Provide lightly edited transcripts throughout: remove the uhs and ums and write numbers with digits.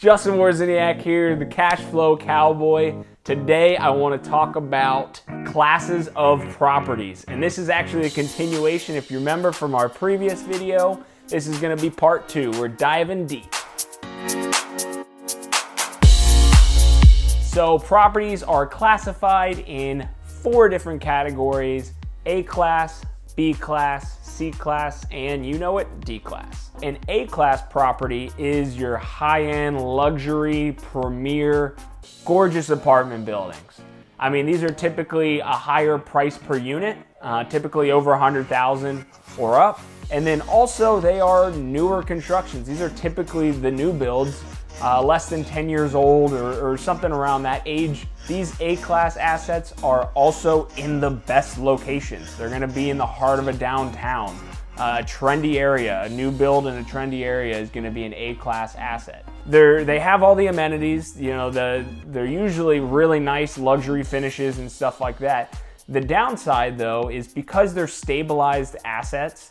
Justin Wozniak here, the Cash Flow Cowboy. Today I want to talk about classes of properties. And this is actually a continuation. If you remember from our previous video, this is going to be part 2. We're diving deep. So properties are classified in 4 different categories: A class, B class, C class, and you know it, D class. An A class property is your high-end, luxury, premier, gorgeous apartment buildings. I mean, these are typically a higher price per unit, typically over 100,000 or up. And then also they are newer constructions. These are typically the new builds, less than 10 years old or something around that age. These A-class assets are also in the best locations. They're gonna be in the heart of a downtown, a trendy area. A new build in a trendy area is gonna be an A-class asset. They have all the amenities, you know, they're usually really nice luxury finishes and stuff like that. The downside though is because they're stabilized assets,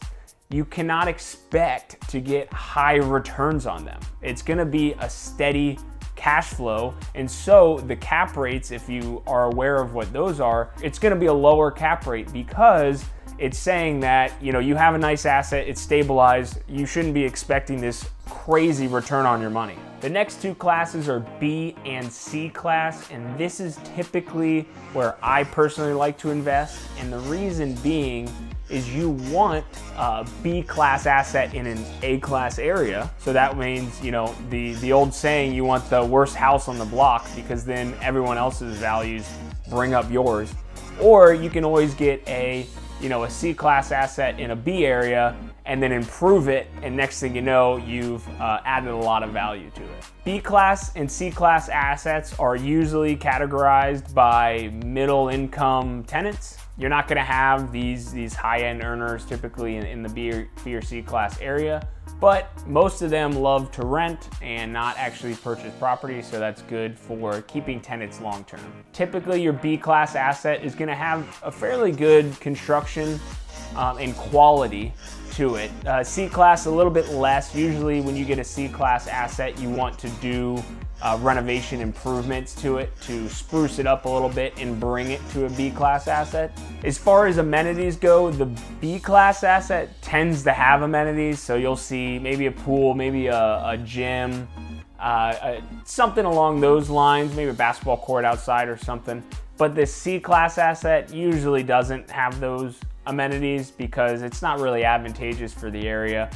you cannot expect to get high returns on them. It's gonna be a steady cash flow, and so the cap rates, if you are aware of what those are, it's gonna be a lower cap rate because it's saying that, you know, you have a nice asset, it's stabilized, you shouldn't be expecting this crazy return on your money. The next 2 classes are B and C class, and this is typically where I personally like to invest, and the reason being is you want a B class asset in an A class area. So that means, you know, the old saying, you want the worst house on the block because then everyone else's values bring up yours. Or you can always get a C class asset in a B area and then improve it, and next thing you know, you've added a lot of value to it. B class and C class assets are usually categorized by middle income tenants. You're not gonna have these high-end earners typically in the B or C class area, but most of them love to rent and not actually purchase property, so that's good for keeping tenants long-term. Typically, your B class asset is gonna have a fairly good construction and quality to it. C class, a little bit less. Usually when you get a C class asset, you want to do renovation improvements to it to spruce it up a little bit and bring it to a B class asset. As far as amenities go, the B class asset tends to have amenities, so you'll see maybe a pool, maybe a gym, something along those lines, maybe a basketball court outside or something. But the C class asset usually doesn't have those amenities because it's not really advantageous for the area.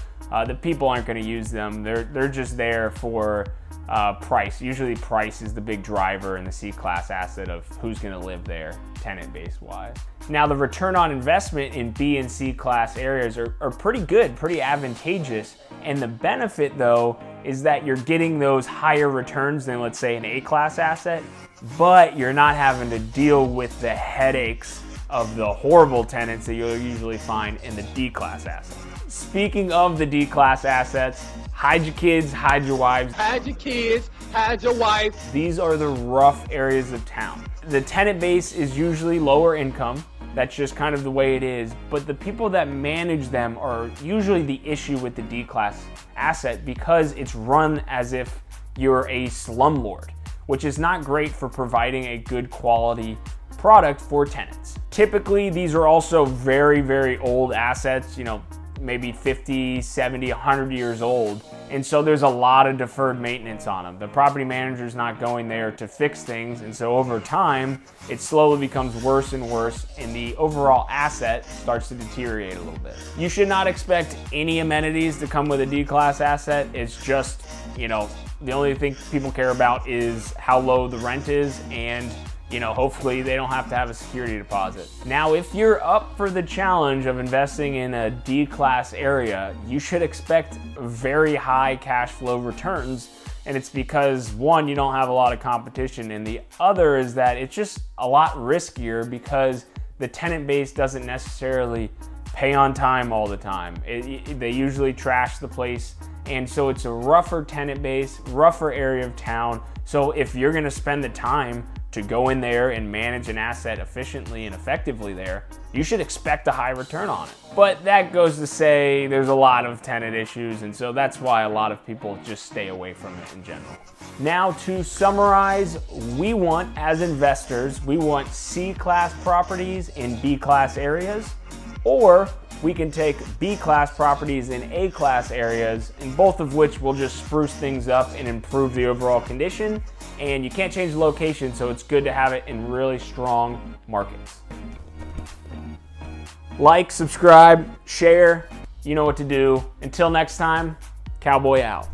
The people aren't going to use them. They're just there for price. Usually price is the big driver in the C class asset of who's going to live there, tenant base wise. Now the return on investment in B and C class areas are pretty good, pretty advantageous. And the benefit though is that you're getting those higher returns than, let's say, an A class asset, but you're not having to deal with the headaches of the horrible tenants that you'll usually find in the D class asset. Speaking of the D class assets, hide your kids, hide your wives. Hide your kids, hide your wife. These are the rough areas of town. The tenant base is usually lower income. That's just kind of the way it is. But the people that manage them are usually the issue with the D class asset because it's run as if you're a slumlord, which is not great for providing a good quality product for tenants. Typically, these are also very, very old assets, you know, maybe 50, 70, 100 years old. And so there's a lot of deferred maintenance on them. The property manager's not going there to fix things. And so over time, it slowly becomes worse and worse, and the overall asset starts to deteriorate a little bit. You should not expect any amenities to come with a D-class asset. It's just, you know, the only thing people care about is how low the rent is, and you know, hopefully they don't have to have a security deposit. Now, if you're up for the challenge of investing in a D-class area, you should expect very high cash flow returns. And it's because, one, you don't have a lot of competition, and the other is that it's just a lot riskier because the tenant base doesn't necessarily pay on time all the time. They usually trash the place, and so it's a rougher tenant base, rougher area of town. So if you're gonna spend the time to go in there and manage an asset efficiently and effectively there, you should expect a high return on it. But that goes to say there's a lot of tenant issues, and so that's why a lot of people just stay away from it in general. Now to summarize, we want, as investors, we want C-class properties in B-class areas, or we can take B-class properties in A-class areas, and both of which will just spruce things up and improve the overall condition. And you can't change the location, so it's good to have it in really strong markets. Like, subscribe, share, you know what to do. Until next time, Cowboy out.